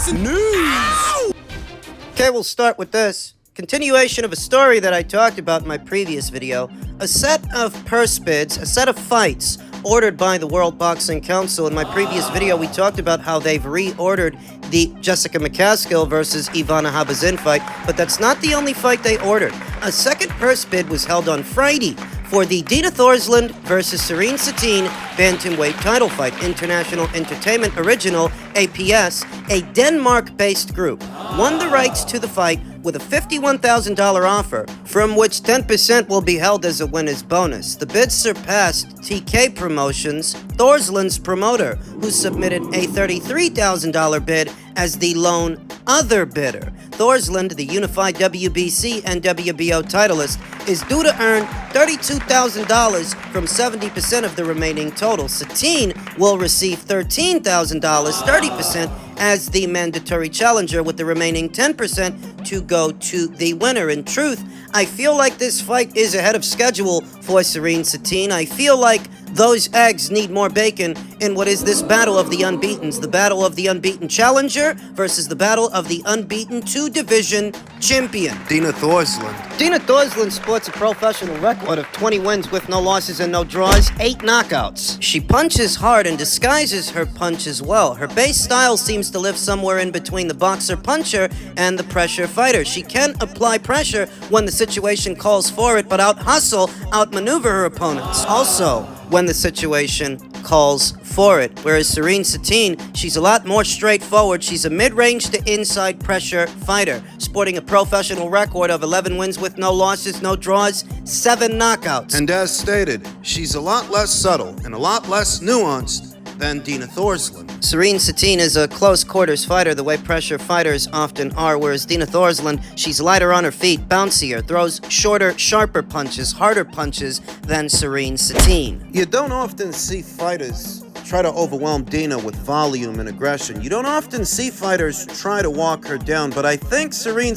boxing news. Okay, we'll start with this. Continuation of a story that I talked about in my previous video. A set of purse bids, a set of fights ordered by the World Boxing Council. In my previous video, we talked about how they've reordered the Jessica McCaskill versus Ivana Habazin fight, but that's not the only fight they ordered. A second purse bid was held on Friday for the Dina Thorslund versus Cetin bantamweight title fight. International Entertainment Original, APS, a Denmark-based group, won the rights to the fight with a $51,000 offer, from which 10% will be held as a winner's bonus. The bid surpassed TK Promotions, Thorslund's promoter, who submitted a $33,000 bid as the lone other bidder. Thorslund, the unified WBC and WBO titleist, is due to earn $32,000 from 70% of the remaining total. Satin will receive $13,000, 30%, as the mandatory challenger, with the remaining 10% to go to the winner. In truth, I feel like this fight is ahead of schedule for Satin. I feel like those eggs need more bacon in what is this battle of the unbeatens, the battle of the unbeaten challenger versus the battle of the unbeaten two-division champion. Dina Thorslund. Dina Thorslund sports a professional record of 20 wins with no losses and no draws, 8 knockouts. She punches hard and disguises her punches well. Her base style seems to live somewhere in between the boxer-puncher and the pressure fighter. She can apply pressure when the situation calls for it, but out-hustle, out-maneuver her opponents. Also, when the situation calls for it. Whereas Satin, she's a lot more straightforward. She's a mid-range to inside pressure fighter, sporting a professional record of 11 wins with no losses, no draws, 7 knockouts. And as stated, she's a lot less subtle and a lot less nuanced than Dina Thorslund. Satin is a close quarters fighter, the way pressure fighters often are, whereas Dina Thorslund, she's lighter on her feet, bouncier, throws shorter, sharper punches, harder punches than Satin. You don't often see fighters try to overwhelm Dina with volume and aggression. You don't often see fighters try to walk her down, but I think Satin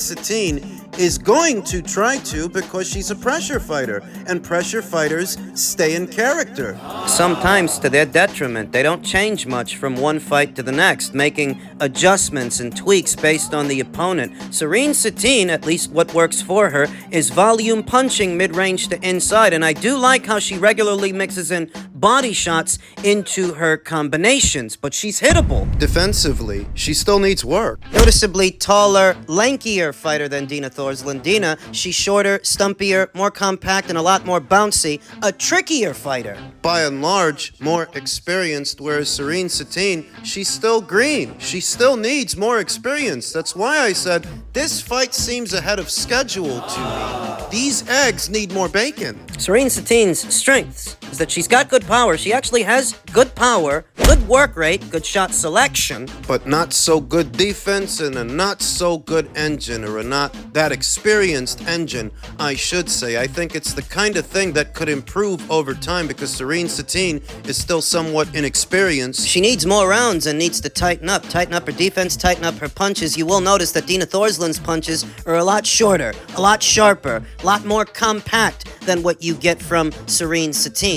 is going to try to, because she's a pressure fighter, and pressure fighters stay in character. Sometimes to their detriment. They don't change much from one fight to the next, making adjustments and tweaks based on the opponent. Satin, at least what works for her, is volume punching mid-range to inside, and I do like how she regularly mixes in body shots into her combinations, but she's hittable. Defensively, she still needs work. Noticeably taller, lankier fighter than Dina Thorslund. Dina, she's shorter, stumpier, more compact, and a lot more bouncy. A trickier fighter. By and large, more experienced, whereas Satin, she's still green. She still needs more experience. That's why I said, this fight seems ahead of schedule to me. These eggs need more bacon. Satin's strengths is that she's got good power. She actually has good power, good work rate, good shot selection. But not so good defense and a not so good engine, or a not that experienced engine, I should say. I think it's the kind of thing that could improve over time, because Satin is still somewhat inexperienced. She needs more rounds and needs to tighten up her defense, tighten up her punches. You will notice that Dina Thorslund's punches are a lot shorter, a lot sharper, a lot more compact than what you get from Satin.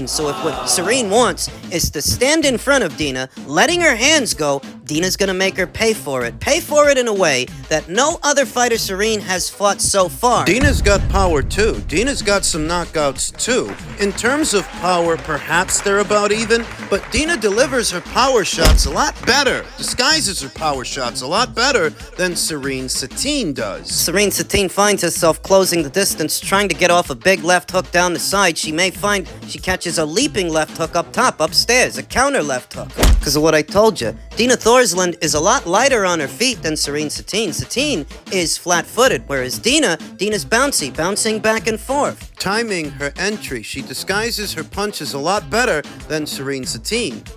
So if what Satin wants is to stand in front of Dina, letting her hands go, Dina's gonna make her pay for it. Pay for it in a way that no other fighter Satin has fought so far. Dina's got power too. Dina's got some knockouts too. In terms of power, perhaps they're about even, but Dina delivers her power shots a lot better, disguises her power shots a lot better than Satin does. Satin finds herself closing the distance, trying to get off a big left hook down the side. She may find she catches a leaping left hook up top, upstairs, a counter left hook. Because of what I told you, Dina Thorslund is a lot lighter on her feet than Satin. Satin is flat-footed, whereas Dina's bouncy, bouncing back and forth. Timing her entry, she disguises her punches a lot better than Satin.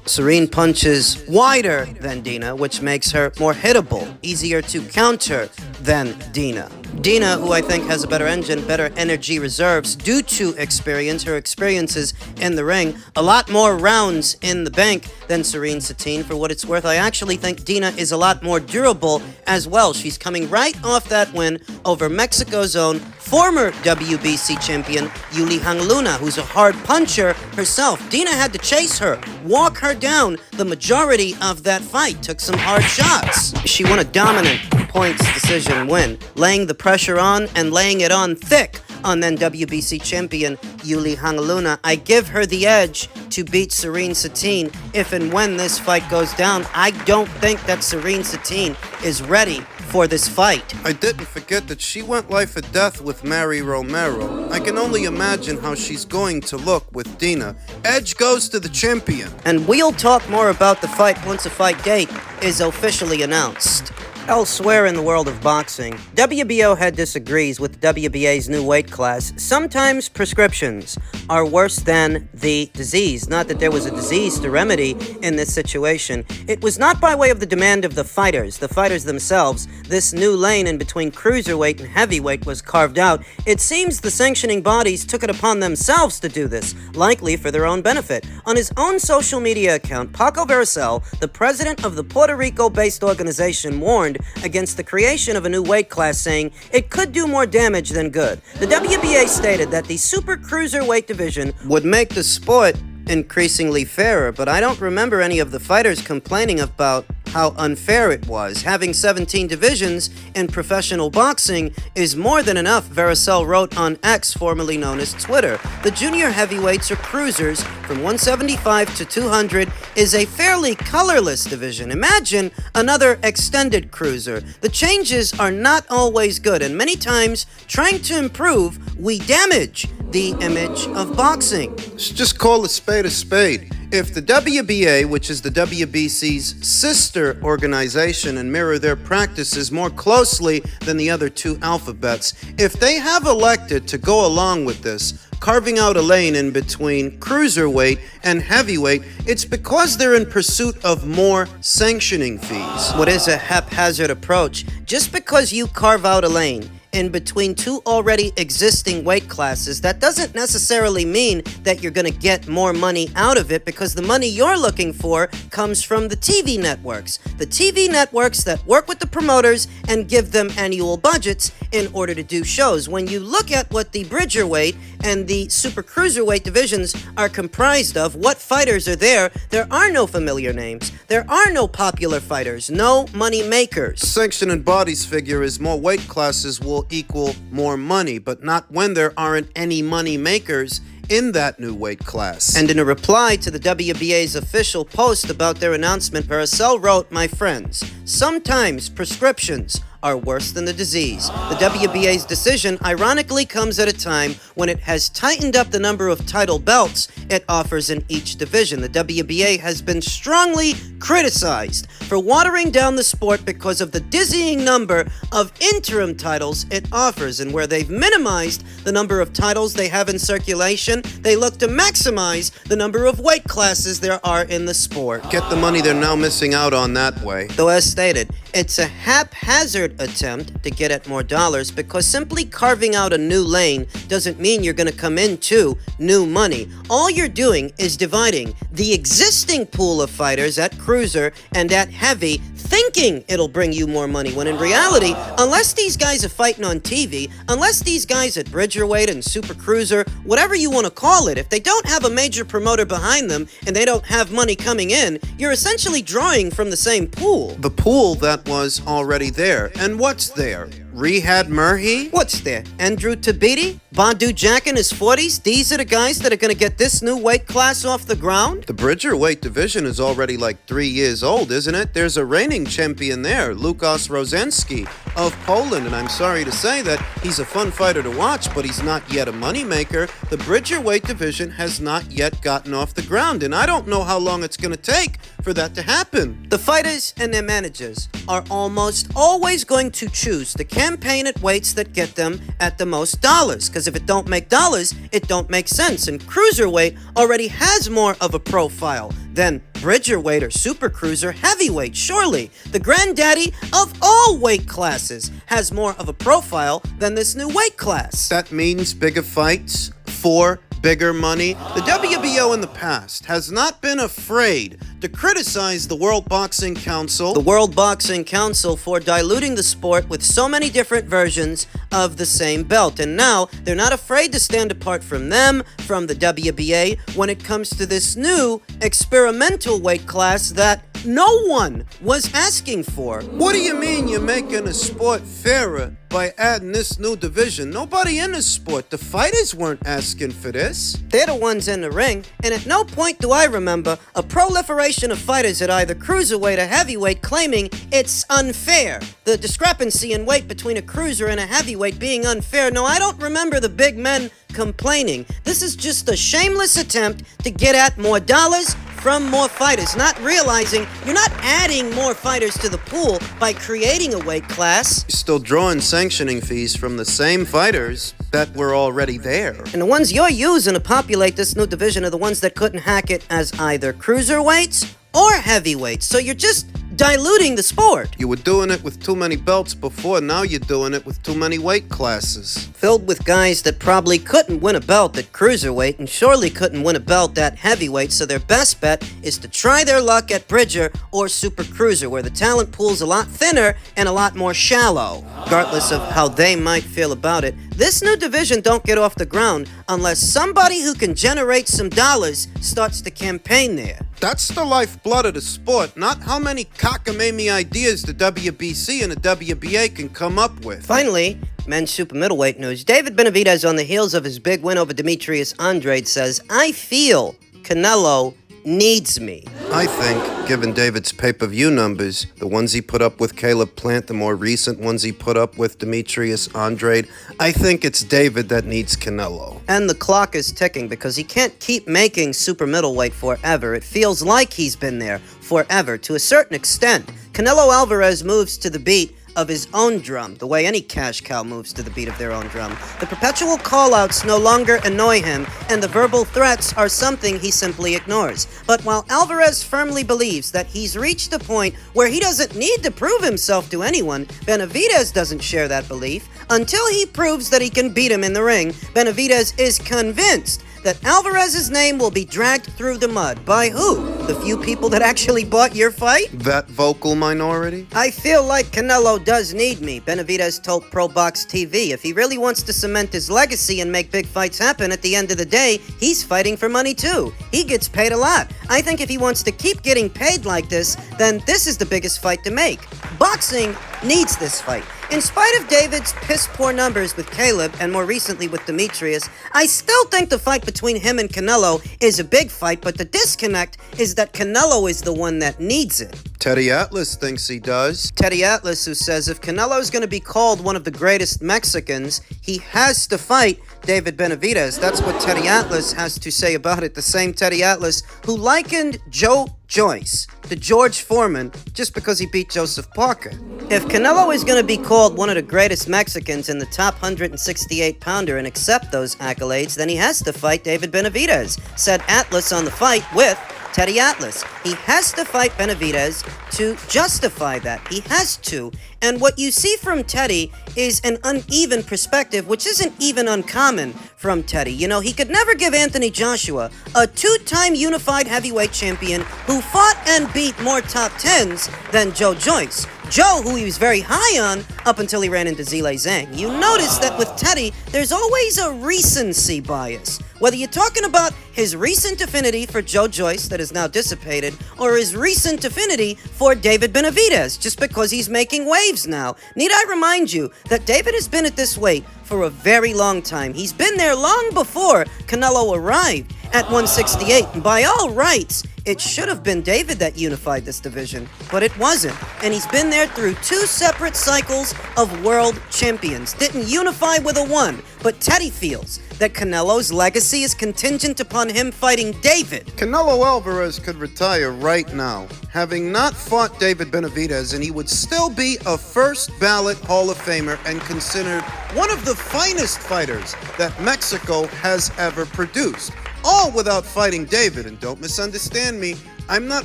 Satin punches wider than Dina, which makes her more hittable, easier to counter than Dina. Dina, who I think has a better engine, better energy reserves due to experience, her experiences in the ring, a lot more rounds in the bank than Cetin. For what it's worth, I actually think Dina is a lot more durable as well. She's coming right off that win over Mexico's own former WBC champion, Yuli Hangluna, who's a hard puncher herself. Dina had to chase her, walk her down the majority of that fight, took some hard shots. She won a dominant points decision win, laying the pressure on and laying it on thick on then WBC champion Yuli Hangluna. I give her the edge to beat Cetin if and when this fight goes down. I don't think that Cetin is ready for this fight. I didn't forget that she went life or death with Mary Romero. I can only imagine how she's going to look with Dina. Edge goes to the champion. And we'll talk more about the fight once a fight date is officially announced. Elsewhere in the world of boxing, WBO head disagrees with WBA's new weight class. Sometimes prescriptions are worse than the disease. Not that there was a disease to remedy in this situation. It was not by way of the demand of the fighters themselves. This new lane in between cruiserweight and heavyweight was carved out. It seems the sanctioning bodies took it upon themselves to do this, likely for their own benefit. On his own social media account, Paco Vercel, the president of the Puerto Rico-based organization, warned against the creation of a new weight class, saying it could do more damage than good. The WBA stated that the super-cruiserweight division would make the sport increasingly fairer, but I don't remember any of the fighters complaining about how unfair it was. Having 17 divisions in professional boxing is more than enough, Vercel wrote on X, formerly known as Twitter. The junior heavyweights or cruisers from 175 to 200 is a fairly colorless division. Imagine another extended cruiser. The changes are not always good, and many times, trying to improve, we damage the image of boxing. Just call a spade a spade. If the WBA, which is the WBC's sister organization, and mirror their practices more closely than the other two alphabets, if they have elected to go along with this, carving out a lane in between cruiserweight and heavyweight, it's because they're in pursuit of more sanctioning fees. What is a haphazard approach? Just because you carve out a lane in between two already existing weight classes, that doesn't necessarily mean that you're going to get more money out of it, because the money you're looking for comes from the TV networks. The TV networks that work with the promoters and give them annual budgets in order to do shows. When you look at what the Bridgerweight and the Super Cruiserweight divisions are comprised of, what fighters are there are no familiar names. There are no popular fighters, no money makers. The sanctioning bodies figure is more weight classes will equal more money, but not when there aren't any money makers in that new weight class. And in a reply to the WBA's official post about their announcement, Vercel wrote, "My friends, sometimes prescriptions are worse than the disease. The WBA's decision ironically comes at a time when it has tightened up the number of title belts it offers in each division. The WBA has been strongly criticized for watering down the sport because of the dizzying number of interim titles it offers, and where they've minimized the number of titles they have in circulation, they look to maximize the number of weight classes there are in the sport." Get the money they're now missing out on that way. Though, as stated, it's a haphazard attempt to get at more dollars, because simply carving out a new lane doesn't mean you're going to come into new money. All you're doing is dividing the existing pool of fighters at cruiser and at heavy, thinking it'll bring you more money, when in reality, unless these guys are fighting on TV, unless these guys at Bridgerweight and Super Cruiser, whatever you want to call it, if they don't have a major promoter behind them and they don't have money coming in, you're essentially drawing from the same pool. The pool that was already there. And what's there? Rihad Murhi? What's there? Andrew Tabiti? Badu Jack in his 40s? These are the guys that are going to get this new weight class off the ground? The Bridgerweight division is already like 3 years old, isn't it? There's a reigning champion there, Lukas Rozenski of Poland, and I'm sorry to say that he's a fun fighter to watch, but he's not yet a moneymaker. The Bridgerweight division has not yet gotten off the ground, and I don't know how long it's going to take for that to happen. The fighters and their managers are almost always going to choose the candidate campaign at weights that get them at the most dollars. Because if it don't make dollars, it don't make sense. And cruiserweight already has more of a profile than bridgerweight or super cruiser heavyweight. Surely, the granddaddy of all weight classes has more of a profile than this new weight class. That means bigger fights for bigger money. The WBO in the past has not been afraid to criticize the World Boxing Council. The World Boxing Council for diluting the sport with so many different versions of the same belt. And now they're not afraid to stand apart from them, from the WBA, when it comes to this new experimental weight class that no one was asking for. What do you mean you're making a sport fairer by adding this new division? Nobody in the sport, the fighters weren't asking for this. They're the ones in the ring, and at no point do I remember a proliferation of fighters at either cruiserweight or heavyweight claiming it's unfair. The discrepancy in weight between a cruiser and a heavyweight being unfair. No, I don't remember the big men complaining. This is just a shameless attempt to get at more dollars from more fighters, not realizing you're not adding more fighters to the pool by creating a weight class. You're still drawing sanctioning fees from the same fighters that were already there. And the ones you're using to populate this new division are the ones that couldn't hack it as either cruiserweights or heavyweights. So you're just diluting the sport. You were doing it with too many belts before, now you're doing it with too many weight classes. Filled with guys that probably couldn't win a belt at cruiserweight and surely couldn't win a belt at heavyweight, so their best bet is to try their luck at bridger or super cruiser, where the talent pool's a lot thinner and a lot more shallow. Regardless of how they might feel about it, this new division don't get off the ground unless somebody who can generate some dollars starts to campaign there. That's the lifeblood of the sport, not how many cockamamie ideas the WBC and the WBA can come up with. Finally, men's super middleweight news. David Benavidez, on the heels of his big win over Demetrius Andrade, says, "I feel Canelo needs me." I think, given David's pay-per-view numbers, the ones he put up with Caleb Plant, the more recent ones he put up with Demetrius Andrade, I think it's David that needs Canelo. And the clock is ticking because he can't keep making super middleweight forever. It feels like he's been there forever to a certain extent. Canelo Alvarez moves to the beat of his own drum, the way any cash cow moves to the beat of their own drum. The perpetual call-outs no longer annoy him, and the verbal threats are something he simply ignores. But while Alvarez firmly believes that he's reached a point where he doesn't need to prove himself to anyone, Benavidez doesn't share that belief. Until he proves that he can beat him in the ring, Benavidez is convinced that Alvarez's name will be dragged through the mud. By who? The few people that actually bought your fight? That vocal minority? "I feel like Canelo does need me," Benavidez told Pro Box TV. If he really wants to cement his legacy and make big fights happen, at the end of the day, he's fighting for money too. He gets paid a lot. I think if he wants to keep getting paid like this, then this is the biggest fight to make. Boxing needs this fight. In spite of David's piss-poor numbers with Caleb and more recently with Demetrius, I still think the fight between him and Canelo is a big fight, but the disconnect is that Canelo is the one that needs it. Teddy Atlas thinks he does. Teddy Atlas, who says if Canelo is going to be called one of the greatest Mexicans, he has to fight David Benavidez. That's what Teddy Atlas has to say about it. The same Teddy Atlas who likened Joe Joyce to George Foreman just because he beat Joseph Parker. If Canelo is going to be called one of the greatest Mexicans in the top 168-pounder and accept those accolades, then he has to fight David Benavidez, said Atlas on The Fight with Teddy Atlas. He has to fight Benavidez to justify that. He has to. And what you see from Teddy is an uneven perspective, which isn't even uncommon from Teddy. You know, he could never give Anthony Joshua, a two-time unified heavyweight champion who fought and beat more top 10s than Joe Joyce. Joe, who he was very high on up until he ran into Zhilei Zhang. You notice that with Teddy, there's always a recency bias. Whether you're talking about his recent affinity for Joe Joyce that is now dissipated, or his recent affinity for David Benavidez, just because he's making waves now. Need I remind you that David has been at this weight for a very long time. He's been there long before Canelo arrived. at 168. And by all rights, it should have been David that unified this division, but it wasn't. And he's been there through 2 separate cycles of world champions. Didn't unify with a 1, but Teddy feels that Canelo's legacy is contingent upon him fighting David. Canelo Alvarez could retire right now, having not fought David Benavidez, and he would still be a first-ballot Hall of Famer and considered one of the finest fighters that Mexico has ever produced. All without fighting David, and don't misunderstand me, I'm not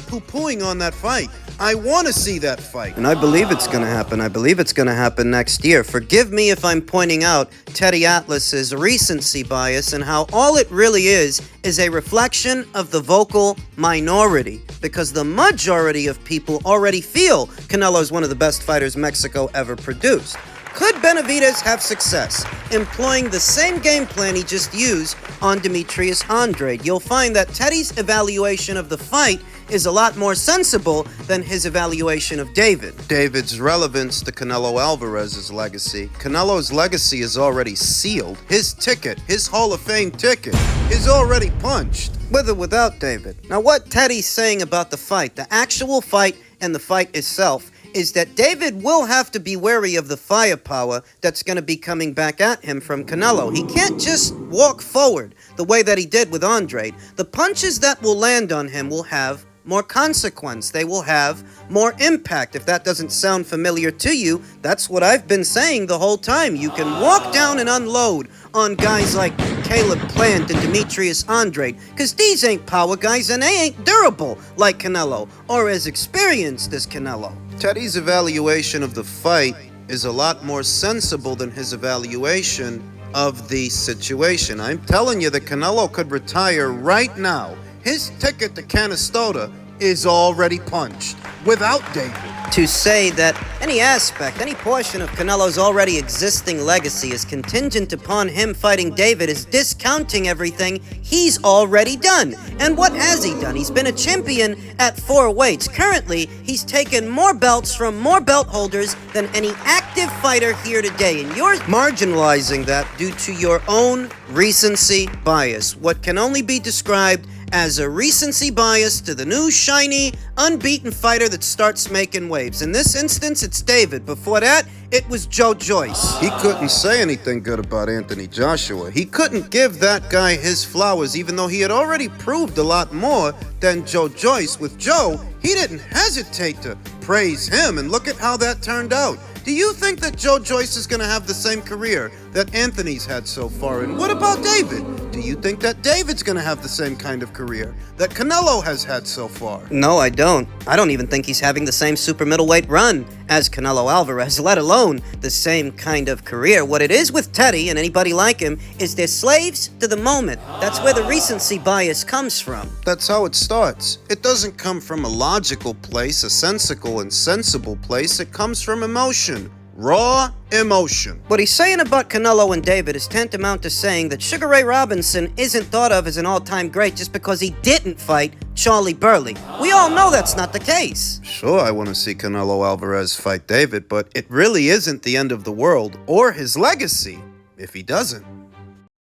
poo-pooing on that fight. I want to see that fight. And I believe it's going to happen. I believe it's going to happen next year. Forgive me if I'm pointing out Teddy Atlas's recency bias and how all it really is a reflection of the vocal minority. Because the majority of people already feel Canelo's one of the best fighters Mexico ever produced. Could Benavidez have success employing the same game plan he just used on Demetrius Andrade? You'll find that Teddy's evaluation of the fight is a lot more sensible than his evaluation of David. David's relevance to Canelo Alvarez's legacy. Canelo's legacy is already sealed. His ticket, his Hall of Fame ticket, is already punched. With or without David. Now what Teddy's saying about the fight, the actual fight and the fight itself, is that David will have to be wary of the firepower that's going to be coming back at him from Canelo. He can't just walk forward the way that he did with Andrade. The punches that will land on him will have more consequence. They will have more impact. If that doesn't sound familiar to you, that's what I've been saying the whole time. You can walk down and unload on guys like Caleb Plant and Demetrius Andrade, because these ain't power guys and they ain't durable like Canelo or as experienced as Canelo. Teddy's evaluation of the fight is a lot more sensible than his evaluation of the situation. I'm telling you that Canelo could retire right now. His ticket to Canastota is already punched without David. To say that any aspect, any portion of Canelo's already existing legacy is contingent upon him fighting David is discounting everything he's already done. And what has he done? He's been a champion at 4 weights. Currently, he's taken more belts from more belt holders than any active fighter here today. And you're marginalizing that due to your own recency bias. What can only be described as a recency bias to the new, shiny, unbeaten fighter that starts making waves. In this instance, it's David. Before that, it was Joe Joyce. He couldn't say anything good about Anthony Joshua. He couldn't give that guy his flowers, even though he had already proved a lot more than Joe Joyce. With Joe, he didn't hesitate to praise him, and look at how that turned out. Do you think that Joe Joyce is going to have the same career that Anthony's had so far? And what about David? Do you think that David's going to have the same kind of career that Canelo has had so far? No, I don't. I don't even think he's having the same super middleweight run as Canelo Alvarez, let alone the same kind of career. What it is with Teddy and anybody like him is they're slaves to the moment. That's where the recency bias comes from. That's how it starts. It doesn't come from a logical place, a sensical and sensible place. It comes from emotion. Raw emotion. What he's saying about Canelo and David is tantamount to saying that Sugar Ray Robinson isn't thought of as an all-time great just because he didn't fight Charlie Burley. We all know that's not the case. Sure, I want to see Canelo Alvarez fight David, but it really isn't the end of the world or his legacy if he doesn't.